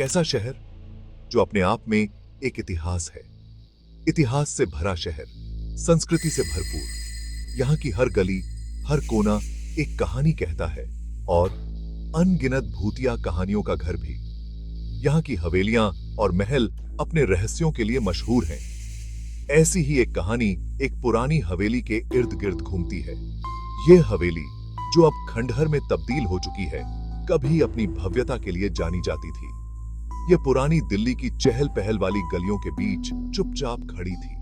ऐसा शहर जो अपने आप में एक इतिहास है, इतिहास से भरा शहर, संस्कृति से भरपूर। यहाँ की हर गली, हर कोना एक कहानी कहता है और अनगिनत भूतिया कहानियों का घर भी। यहाँ की हवेलियां और महल अपने रहस्यों के लिए मशहूर हैं। ऐसी ही एक कहानी एक पुरानी हवेली के इर्द गिर्द घूमती है। ये हवेली, जो अब खंडहर में तब्दील हो चुकी है, कभी अपनी भव्यता के लिए जानी जाती थी। यह पुरानी दिल्ली की चहल पहल वाली गलियों के बीच चुपचाप खड़ी थी।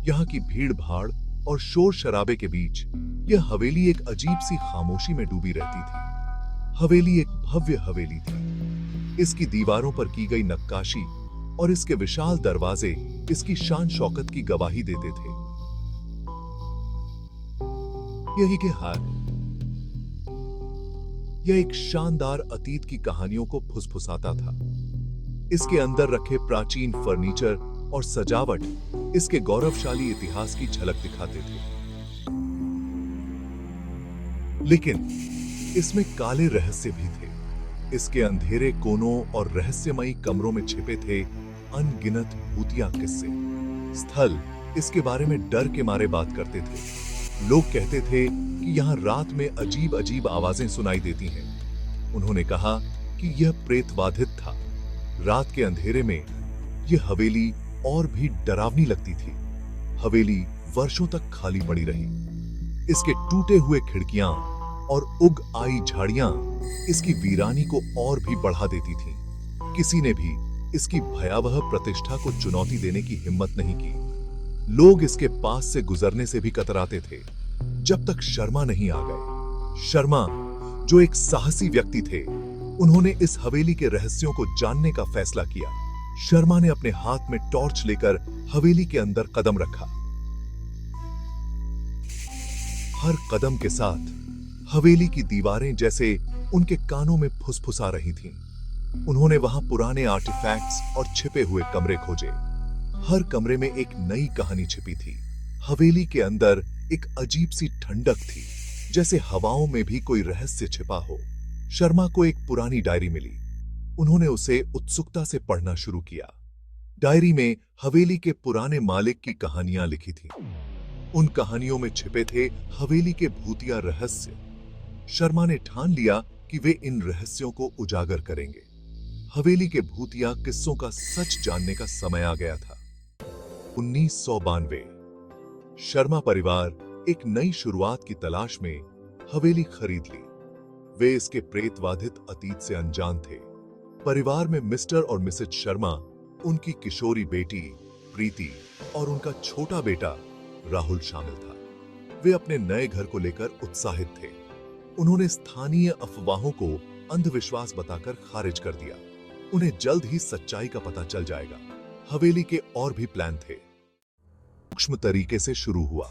यहाँ की भीड़ भाड़ और शोर शराबे के बीच यह हवेली एक अजीब सी खामोशी में डूबी रहती थी। हवेली एक भव्य हवेली थी। इसकी दीवारों पर की गई नक्काशी और इसके विशाल दरवाजे इसकी शान शौकत की गवाही देते थे। यही के हाल, यह एक शानदार अतीत की कहानियों को फुसफुसाता था। इसके अंदर रखे प्राचीन फर्नीचर और सजावट इसके गौरवशाली इतिहास की झलक दिखाते थे। लेकिन इसमें काले रहस्य भी थे। इसके अंधेरे कोनों और रहस्यमयी कमरों में छिपे थे अनगिनत भूतिया किस्से। स्थल इसके बारे में डर के मारे बात करते थे। लोग कहते थे कि यहाँ रात में अजीब अजीब आवाजें सुनाई देती हैं। उन्होंने कहा कि यह प्रेतबाधित था। रात के अंधेरे में यह हवेली और भी डरावनी लगती थी। हवेली वर्षों तक खाली पड़ी रही। इसके टूटे हुए खिड़कियां और उग आई झाड़ियां इसकी वीरानी को और भी बढ़ा देती थीं। किसी ने भी इसकी भयावह प्रतिष्ठा को चुनौती देने की हिम्मत नहीं की। लोग इसके पास से गुजरने से भी कतराते थे, जब तक शर्मा नहीं आ गए। शर्मा, जो एक साहसी व्यक्ति थे, उन्होंने इस हवेली के रहस्यों को जानने का फैसला किया। शर्मा ने अपने हाथ में टॉर्च लेकर हवेली के अंदर कदम रखा। हर कदम के साथ हवेली की दीवारें जैसे उनके कानों में फुसफुसा रही थीं। उन्होंने वहां पुराने आर्टिफैक्ट्स और छिपे हुए कमरे खोजे। हर कमरे में एक नई कहानी छिपी थी। हवेली के अंदर एक अजीब सी ठंडक थी, जैसे हवाओं में भी कोई रहस्य छिपा हो। शर्मा को एक पुरानी डायरी मिली। उन्होंने उसे उत्सुकता से पढ़ना शुरू किया। डायरी में हवेली के पुराने मालिक की कहानियां लिखी थीं। उन कहानियों में छिपे थे हवेली के भूतिया रहस्य। शर्मा ने ठान लिया कि वे इन रहस्यों को उजागर करेंगे। हवेली के भूतिया किस्सों का सच जानने का समय आ गया था। 1992 शर्मा परिवार एक नई शुरुआत की तलाश में हवेली खरीद ली। वे इसके प्रेतबाधित अतीत से अनजान थे। परिवार में मिस्टर और मिसेज शर्मा, उनकी किशोरी बेटी प्रीति और उनका छोटा बेटा राहुल शामिल था। वे अपने नए घर को लेकर उत्साहित थे। उन्होंने स्थानीय अफवाहों को अंधविश्वास बताकर खारिज कर दिया। उन्हें जल्द ही सच्चाई का पता चल जाएगा। हवेली के और भी प्लान थे। सूक्ष्म तरीके से शुरू हुआ।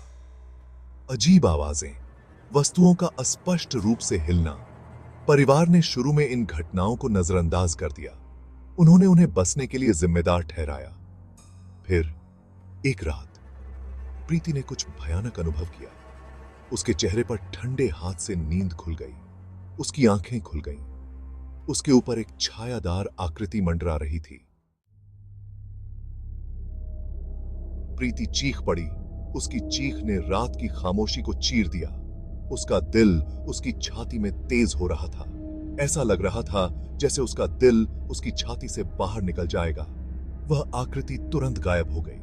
अजीब आवाजें, वस्तुओं का अस्पष्ट रूप से हिलना। परिवार ने शुरू में इन घटनाओं को नजरअंदाज कर दिया। उन्होंने उन्हें बसने के लिए जिम्मेदार ठहराया। फिर एक रात प्रीति ने कुछ भयानक अनुभव किया। उसके चेहरे पर ठंडे हाथ से नींद खुल गई। उसकी आंखें खुल गईं। उसके ऊपर एक छायादार आकृति मंडरा रही थी। प्रीति चीख पड़ी। उसकी चीख ने रात की खामोशी को चीर दिया। उसका दिल उसकी छाती में तेज हो रहा था। ऐसा लग रहा था जैसे उसका दिल उसकी छाती से बाहर निकल जाएगा। वह आकृति तुरंत गायब हो गई।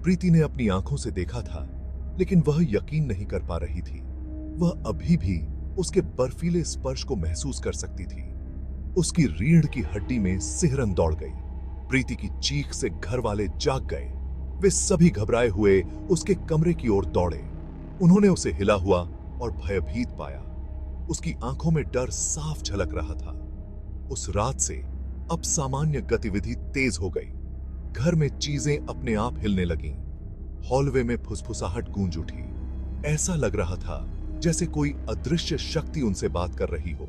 प्रीति ने अपनी आंखों से देखा था, लेकिन वह यकीन नहीं कर पा रही थी। वह अभी भी उसके बर्फीले स्पर्श को महसूस कर सकती थी। उसकी रीढ़ की हड्डी में सिहरन दौड़ गई। प्रीति की चीख से घर वाले जाग गए। वे सभी घबराए हुए उसके कमरे की ओर दौड़े। उन्होंने उसे हिला हुआ और भयभीत पाया। उसकी आंखों में डर साफ झलक रहा था। उस रात से अब सामान्य गतिविधि तेज हो गई। घर में चीजें अपने आप हिलने लगीं। हॉलवे में फुसफुसाहट गूंज उठी। ऐसा लग रहा था जैसे कोई अदृश्य शक्ति उनसे बात कर रही हो।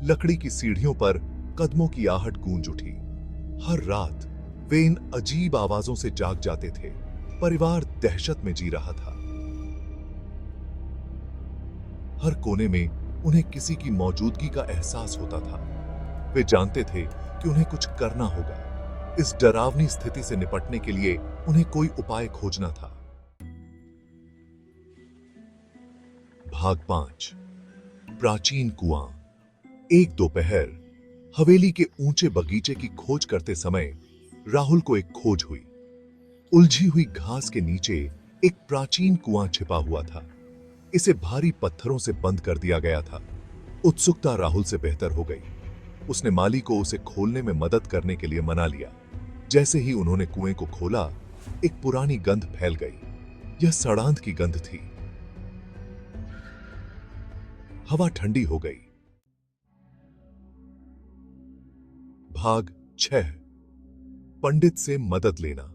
लकड़ी की सीढ़ियों पर कदमों की आहट गूंज उठी। हर रात वे इन अजीब आवाजों से जाग जाते थे। परिवार दहशत में जी रहा था। हर कोने में उन्हें किसी की मौजूदगी का एहसास होता था। वे जानते थे कि उन्हें कुछ करना होगा। इस डरावनी स्थिति से निपटने के लिए उन्हें कोई उपाय खोजना था। भाग 5 प्राचीन कुआं। एक दोपहर हवेली के ऊंचे बगीचे की खोज करते समय राहुल को एक खोज हुई। उलझी हुई घास के नीचे एक प्राचीन कुआं छिपा हुआ था। इसे भारी पत्थरों से बंद कर दिया गया था। उत्सुकता राहुल से बेहतर हो गई। उसने माली को उसे खोलने में मदद करने के लिए मना लिया। जैसे ही उन्होंने कुएं को खोला, एक पुरानी गंध फैल गई। यह सड़ांध की गंध थी। हवा ठंडी हो गई। भाग 6 पंडित से मदद लेना।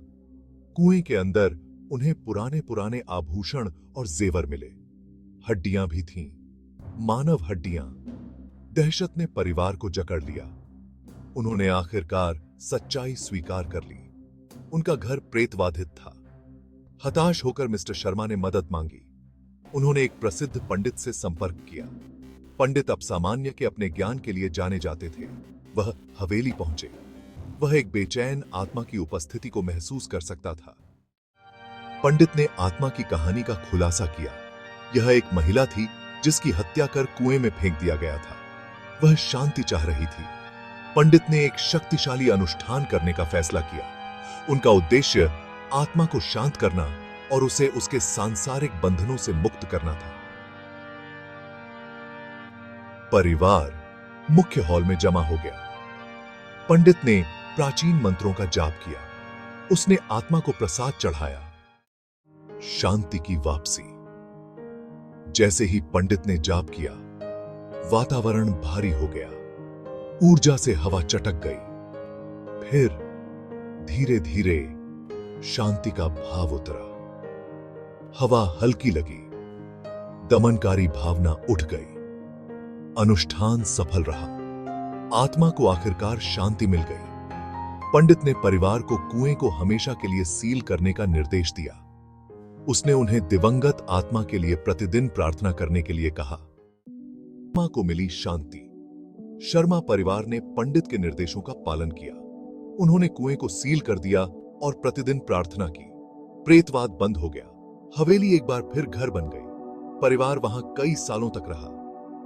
कुएं के अंदर उन्हें पुराने पुराने आभूषण और जेवर मिले। हड्डियां भी थीं, मानव हड्डियां। दहशत ने परिवार को जकड़ लिया। उन्होंने आखिरकार सच्चाई स्वीकार कर ली। उनका घर प्रेतबाधित था। हताश होकर मिस्टर शर्मा ने मदद मांगी। उन्होंने एक प्रसिद्ध पंडित से संपर्क किया। पंडित अपसामान्य के अपने ज्ञान के लिए जाने जाते थे। वह हवेली पहुंचे। वह एक बेचैन आत्मा की उपस्थिति को महसूस कर सकता था। पंडित ने आत्मा की कहानी का खुलासा किया। यह एक महिला थी जिसकी हत्या कर कुएं में फेंक दिया गया था। वह शांति चाह रही थी। पंडित ने एक शक्तिशाली अनुष्ठान करने का फैसला किया। उनका उद्देश्य आत्मा को शांत करना और उसे उसके सांसारिक बंधनों से मुक्त करना था। परिवार मुख्य हॉल में जमा हो गया। पंडित ने प्राचीन मंत्रों का जाप किया। उसने आत्मा को प्रसाद चढ़ाया। शांति की वापसी। जैसे ही पंडित ने जाप किया, वातावरण भारी हो गया। ऊर्जा से हवा चटक गई। फिर धीरे धीरे शांति का भाव उतरा। हवा हल्की लगी। दमनकारी भावना उठ गई। अनुष्ठान सफल रहा। आत्मा को आखिरकार शांति मिल गई। पंडित ने परिवार को कुएं को हमेशा के लिए सील करने का निर्देश दिया। उसने उन्हें दिवंगत आत्मा के लिए प्रतिदिन प्रार्थना करने के लिए कहा। आत्मा को मिली शांति। शर्मा परिवार ने पंडित के निर्देशों का पालन किया। उन्होंने कुएं को सील कर दिया और प्रतिदिन प्रार्थना की। प्रेतवाद बंद हो गया। हवेली एक बार फिर घर बन गई। परिवार वहां कई सालों तक रहा।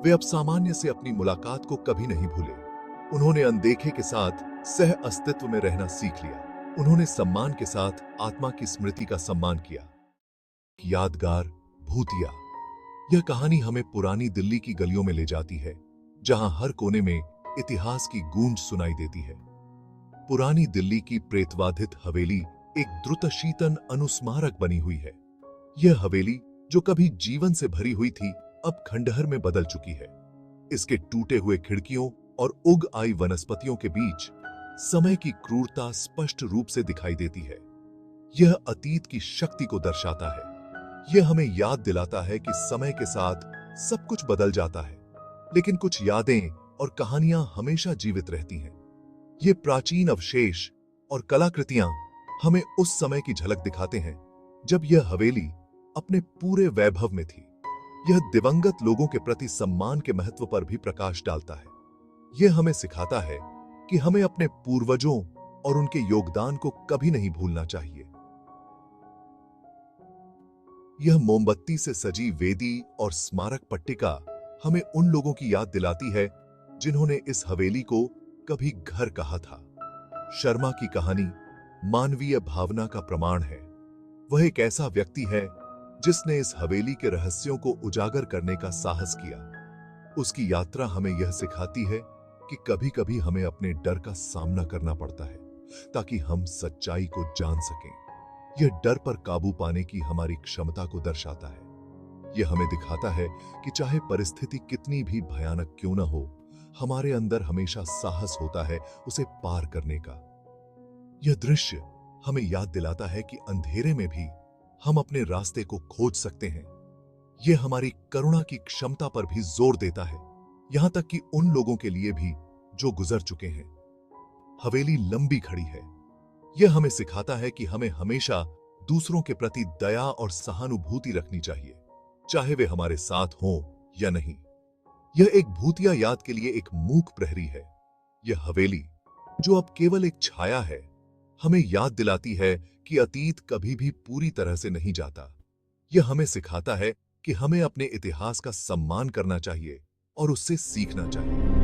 वे अब सामान्य से अपनी मुलाकात को कभी नहीं भूले। उन्होंने अनदेखे के साथ सह अस्तित्व में रहना सीख लिया। उन्होंने सम्मान के साथ आत्मा की स्मृति का सम्मान किया। यादगार भूतिया। यह कहानी हमें पुरानी दिल्ली की गलियों में ले जाती है, जहां हर कोने में इतिहास की गूंज सुनाई देती है। पुरानी दिल्ली की प्रेतबाधित हवेली एक द्रुतशीतन अनुस्मारक बनी हुई है। यह हवेली जो कभी जीवन से भरी हुई थी, अब खंडहर में बदल चुकी है। इसके टूटे हुए खिड़कियों और उग आई वनस्पतियों के बीच समय की क्रूरता स्पष्ट रूप से दिखाई देती है। यह अतीत की शक्ति को दर्शाता है। यह हमें याद दिलाता है कि समय के साथ सब कुछ बदल जाता है, लेकिन कुछ यादें और कहानियां हमेशा जीवित रहती हैं। ये प्राचीन अवशेष और कलाकृतियां हमें उस समय की झलक दिखाते हैं जब यह हवेली अपने पूरे वैभव में थी। यह दिवंगत लोगों के प्रति सम्मान के महत्व पर भी प्रकाश डालता है। यह हमें सिखाता है कि हमें अपने पूर्वजों और उनके योगदान को कभी नहीं भूलना चाहिए। यह मोमबत्ती से सजी वेदी और स्मारक पट्टिका हमें उन लोगों की याद दिलाती है जिन्होंने इस हवेली को कभी घर कहा था। शर्मा की कहानी मानवीय भावना का प्रमाण है। वह एक ऐसा व्यक्ति है जिसने इस हवेली के रहस्यों को उजागर करने का साहस किया। उसकी यात्रा हमें यह सिखाती है कि कभी-कभी हमें अपने डर का सामना करना पड़ता है ताकि हम सच्चाई को जान सकें। यह डर पर काबू पाने की हमारी क्षमता को दर्शाता है। यह हमें दिखाता है कि चाहे परिस्थिति कितनी भी भयानक क्यों न हो, हमारे अंदर हमेशा साहस होता है उसे पार करने का। यह दृश्य हमें याद दिलाता है कि अंधेरे में भी हम अपने रास्ते को खोज सकते हैं। यह हमारी करुणा की क्षमता पर भी जोर देता है, यहां तक कि उन लोगों के लिए भी जो गुजर चुके हैं। हवेली लंबी खड़ी है। यह हमें सिखाता है कि हमें हमेशा दूसरों के प्रति दया और सहानुभूति रखनी चाहिए, चाहे वे हमारे साथ हों या नहीं। यह एक भूतिया याद के लिए एक मूक प्रहरी है। यह हवेली जो अब केवल एक छाया है, हमें याद दिलाती है कि अतीत कभी भी पूरी तरह से नहीं जाता। यह हमें सिखाता है कि हमें अपने इतिहास का सम्मान करना चाहिए और उससे सीखना चाहिए।